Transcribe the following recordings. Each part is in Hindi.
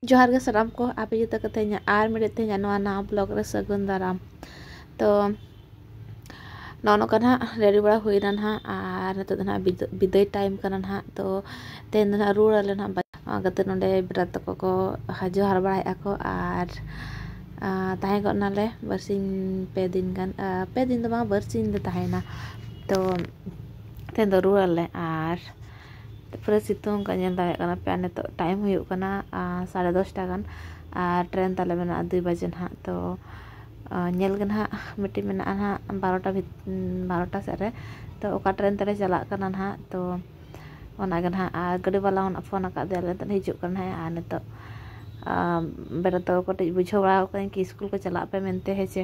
जोहार गे साराम को आपे जतो कते आर मिडे ते नवा ना ब्लॉग रे सगुन दाराम तो नौनो का रेडी बड़ा हुईना ना और नतो ना बिदाय टाइम करना ना तो तेन ना रूड़ ले ना गते नोंडे बिरात तको को जोहार बड़ा आको और ताहे को नाले बरसिन पे दिन गान पे दिन तो बरसिन दे ताहेना तो तेन दो रूड़ ले और पूरा सितुंग का ñel dawe kana pe ane to time huyuk kana 10:30 kan train ताले मेना 2 बजे ना तो ñel gan ha मिट्टी मेना ना 12टा से रे तो ओका ट्रेन तले चला kana ना तो ओना gan ha गडी वाला ओना फोन का दे ले त हिजुक kana है आने तो बेरा तो कटे बुझो बड़ा कहीं कि स्कूल को चला पे मेनते है से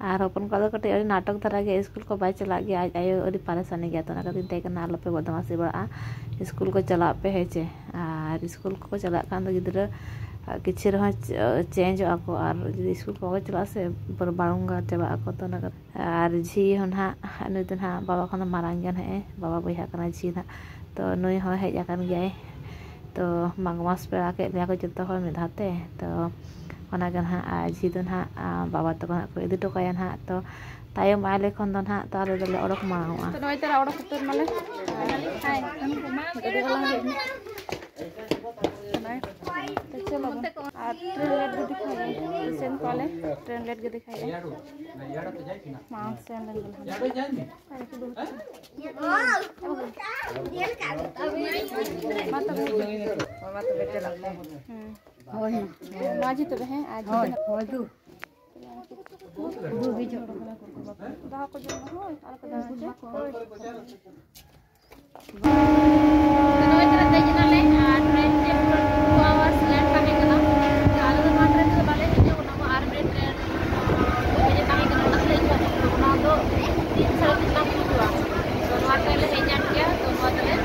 और अपन को कटे अड़ी नाटक धरा के स्कूल को बाय चला गया आज आयो अड़ी परेशानी गया तो ना कदिन ते कना आलो पे बदमाशी बड़ा स्कूल को चला पे है से और स्कूल को चला कान तो गिदरा किछि रह चेंज आको और स्कूल को चला से पर बारुंगा चबा आको तो ना और झी हना नुई तो ना बाबा खन मारांग गन है बाबा बहिया कना झी ना तो नुई हो हेज आकन गया तो मांगमास पेड़ा के लिया को जतो हो मिधाते तो ओना गन हा जी दन हा बाबा तो को इदि टोकाया ना तो तायम आले खन दन हा तो आले दले ओडक मांगवा तो नय तेरा ओडक कुतर माले हाय गदे वाला है तो चलो और ट्रेन लेट के दिखाए सेन कॉले ट्रेन लेट के दिखाए मां सेन लग माजी तो है आज हो दू भी जो दा को जो हो आर को दा तो नय तेरा दे जना ले ट्रेन के 2 आवर्स लेट काहे कना आलो तो ट्रेन से बाले जो ना आर में ट्रेन मेरे काहे कना असले जो ना तो 3:30 तक हुआ तो मार पहले ले जान किया तो बदले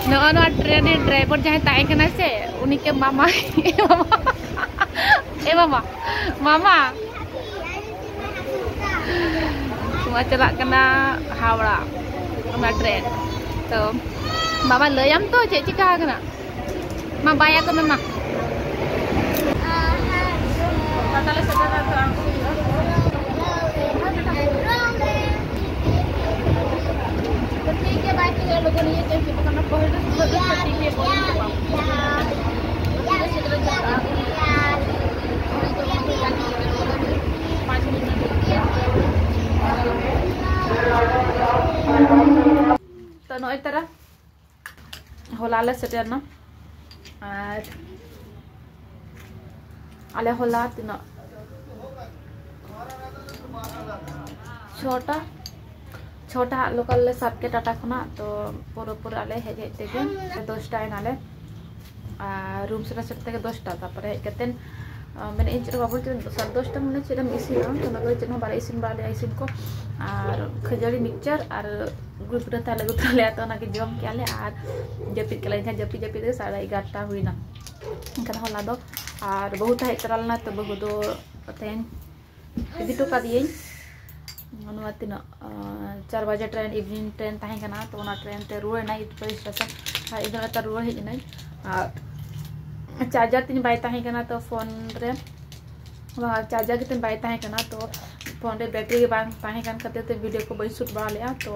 नवा ट्रेन ड्राइवर जहाँ ताए कना से उन्हीं के मामा ए मामा मामा cuma celak kena Hawra sama tren तो मामा लयम तो चे चिका कना मा बाया को मेमा ताले सदा तो ठीक है बाकी ये लोगों ने ये चेक करना पड़ेगा तो ठीक है बोल तो नय तरह होला सेटर ना और आले होला तीना छोटा लोकल ले सात के टाटा खुना तो पूरा आले हेज तेगे 10टा आले रूम से सेट तेगे 10टा तापर हेज कतेन मैंने इन चेक बाबू 10टा मैंने चेदम इसिन तो नगो चेन बारे इसिन बाले इसिन को और खजड़ी मिक्सचर और ग्रुप रे ताले गुतले तो ना के जम के आले और जपित के लाइन जपी 11:30 हुईना इनका होला दो और बहुत है तरलना तो बहु दो तेन इदि तो का दिए मनवा तीना 4 बजे ट्रेन इवनिंग ट्रेन ताहे कना तो ना ट्रेन ते रुए ना इट पर स्टेशन इधर त रुए हेज नै चार्जर तीन बाय ताहे कना तो फोन रे वहां चार्जर के तीन बाय ताहे कना तो फोन रे बैटरी के बांग ताहे कन कते तो वीडियो को बई शूट बा लिया तो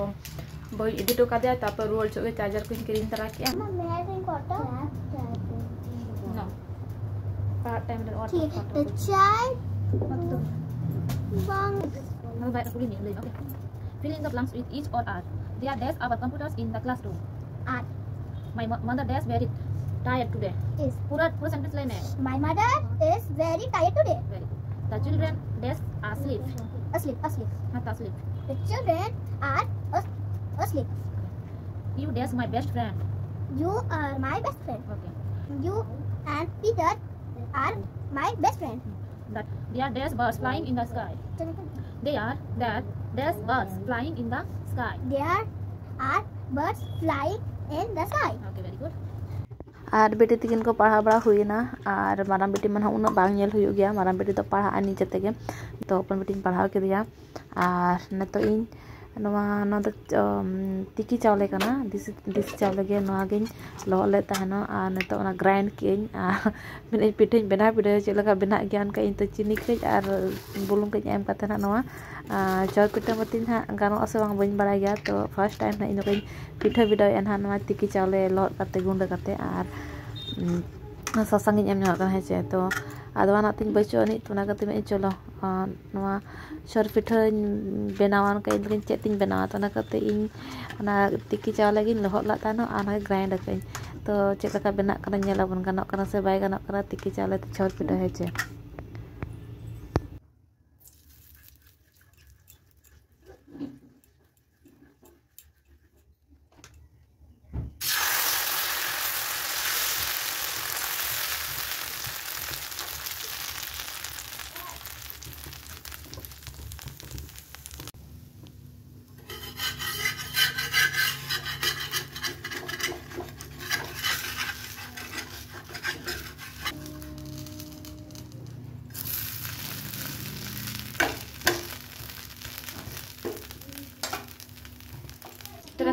बई एडिट का दिया तापर रोल चोगे चार्जर को स्क्रीन तरह किया नो पार्ट टाइम रे और the charge bang now by putting it okay fill in the blanks with each or are there desk our computers in the classroom are my mother desk very tired today is pura sentence line hai my mother is very tired today very good the children desk are asleep not asleep the children are asleep you desk my best friend you are my best friend okay you and Peter are my best friend that there are desk birds flying in the sky there desk birds flying in the sky there are birds flying in the sky okay very good और बेटी तकिन को पढ़ा बड़ा हुईना और माराम बेटी मन उना बांग नेल हुई गया माराम बेटी तो पढ़ा निजे तेगे तो अपन बेटी पढ़ाव के दिया और न तो इन नवा दो तिकी चावले कना दिसी चावले गे नवा गे लहर ले तहनो और नितो ना ग्राइंड किन और मिने पिठे बना पिठे चलका बना ज्ञान का इन तो चीनी कई और बुलुंग कई एम कते ना नवा चौर पिठे मतिन हा गानो से बांग बइन बड़ा गया तो फर्स्ट टाइम ना इन कई पिठे बिडाव एन हा नवा तिकी चावले लहर कते गुंड कते और सासांग एम ᱧᱚᱜ ᱠᱟᱱᱟ ᱦᱮᱸᱪᱮ ᱛᱚ ᱟᱫᱣᱟ ᱱᱟᱜ ᱛᱤᱧ ᱵᱟᱹᱪᱩᱜ ᱟᱹᱱᱤᱡ ᱛᱚ ᱚᱱᱟ ᱠᱟᱛᱮ ᱢᱮ ᱪᱚᱞᱚ ᱱᱚᱣᱟ ᱥᱚᱨ ᱯᱤᱴᱷᱟᱹᱧ ᱵᱮᱱᱟᱣᱟᱱ ᱠᱟᱹᱧ ᱤᱧ ᱪᱮᱫ ᱛᱤᱧ ᱵᱮᱱᱟᱣᱟ ᱛᱚ ᱚᱱᱟ ᱠᱟᱛᱮ ᱤᱧ ᱚᱱᱟ ᱛᱤᱠᱤ ᱪᱟᱣᱞᱮ ᱜᱤᱧ ᱞᱚᱦᱚᱫ ᱞᱟᱫ ᱛᱟᱦᱮᱱᱟ ᱟᱨ ᱚᱱᱟ ᱜᱨᱟइंᱰ ᱟᱠᱟᱹᱧ ᱛᱚ ᱪᱮᱫ ᱞᱮᱠᱟ ᱵᱮᱱᱟᱜ ᱠᱟᱱᱟ ᱧᱮᱞᱟᱵᱚᱱ ᱜᱟᱱᱚᱜ ᱠᱟᱱᱟ ᱥᱮ ᱵᱟᱭ ᱜᱟᱱᱚᱜ ᱠᱟᱱᱟ ᱛᱤᱠᱤ ᱪᱟᱣᱞᱮ ᱛᱮ ᱥᱚᱨ ᱯᱤᱴᱷᱟᱹ ᱦᱮᱸᱪᱮ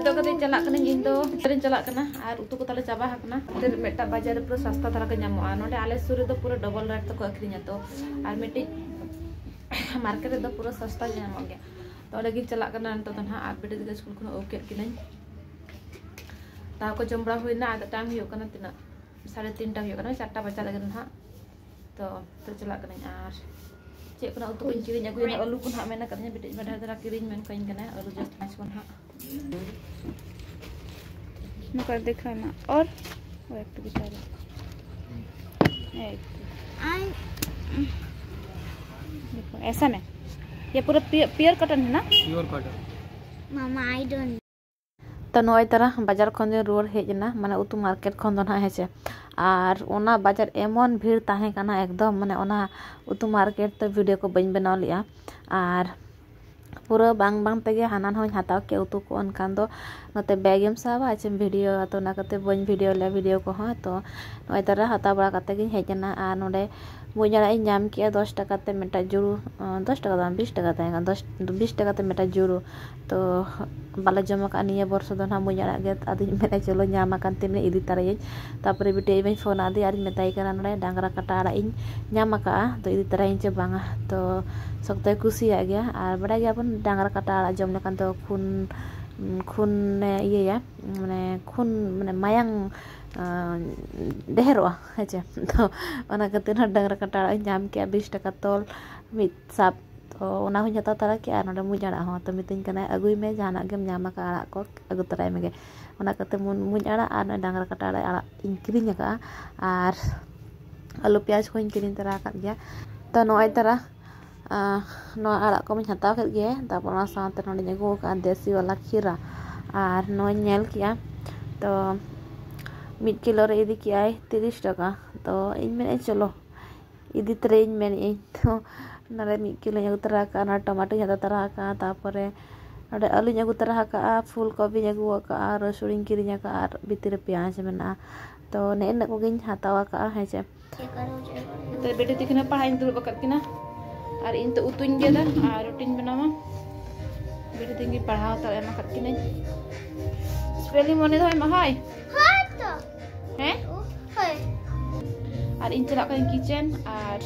तो कते चला कने इन दो तेरे चला कना और उतु को ताले चाबा हकना तेरे मेटा बाजार पूरा सस्ता धरा के नामो नोडे आले सुर दो पूरा डबल रेट तक अखरिया तो और मिट्टी मार्केट रे दो पूरा सस्ता नामो गया तो लगी चला कना तो तनहा आ बेटे दिले स्कूल को ओके किनै ता को जमबड़ा होइना आ टाइम हियो कना तिना 3:30 टा हियो कना 4टा बजा लगे ना तो चला कना और चे कना उतु को किरिन अगुइना आलू को हा मेना कना बेटे बढा धरा किरिन मेन कइन कना आलू जस्ट मैच को हा कर देखा ना और वो एक तो बेचारा देखो ऐसा में ये पूरा प्योर कॉटन है ना pure cotton mama I don't तो नय तरह बाजार खन रुआर हेजना माने उतु मार्केट खन ना हेचे और ओना बाजार एमन भीड़ ताहे काना एकदम माने ओना उतु मार्केट तो वीडियो को बइन बनाव लिया और पूरा बांग बांग तेगे हानान हों हताव के उतु को अनकान दो नते बैगेम साबा आचम वीडियो तो ना कते बइन वीडियो को हाँ तो नय तरह हता बड़ा कते गिन हेजना आ नोडे मुझे इन नाम किया 10 टका ते मेटा जुरु 10 टका दाम 20 टका ताहेगा 20 टका ते मेटा जुरु तो बाला जमा का निया वर्ष दो ना मुझे गे आदि मेरे चलो नाम कान तिने इदी तारे तापरे बिटे इबे फोन आदि आर मेताई कना नोडे डांगरा कटा आड़ा इन नाम का तो इदी तारे इन चे बांगा तो सकते खुशी आ गया और बड़ा गया अपन डांगरा कटा आड़ा जम लेकान तो खून ये या माने खून माने मायांग ढेरोआ हेचे तो ओना कते ना डांगरा कटा आड़ा नाम के 20 टका तोल मित साप तो ओना हो जता तारा के नोडे मुजाड़ा हो तो मितिन कना अगुई में जाना गेम नाम का आड़ा को अगु तराय मेगे ओना कते मुजाड़ा और डांगरा कटा आड़ा इन किरिन का और आलू प्याज को इन किरिन तरा का गया तो नय तरा नो आड़ा को मैं हताव के गे तापर साथ नोडे नेगो का देसी वाला खीरा और नय नेल किया तो 1 किलो रे इदी किया 30 टका तो इन में चलो इदी तरे इन में तो नरे 1 किलो ᱧ तरा का ना टमाटो ᱧ तरा का तापरे नोडे आलू ᱧ तरा का फूल कोबी ᱧ का रसुन किरिन का और बितिर प्याज मेना तो ने न को गिन हतावा का हेचे तो बेटे तिकना पढ़ाई दुर बकत किना और इन तो उतुन गेदा और रोटिन बनावा बेटे तिंगी पढ़ाओ तो एमा कत किने स्पेलिंग मने दो एमा हाय हां तो हैं हाय और इन चला का किचन और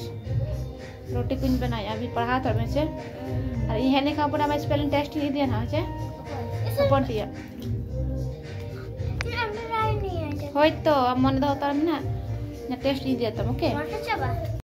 रोटी कुन बनाया अभी पढ़ा था में से और ये हेने का पड़ा मैं स्पेलिंग टेस्ट ही दिया ना छे अपन दिया होय तो मन दो तार ना टेस्ट ही दिया तुम ओके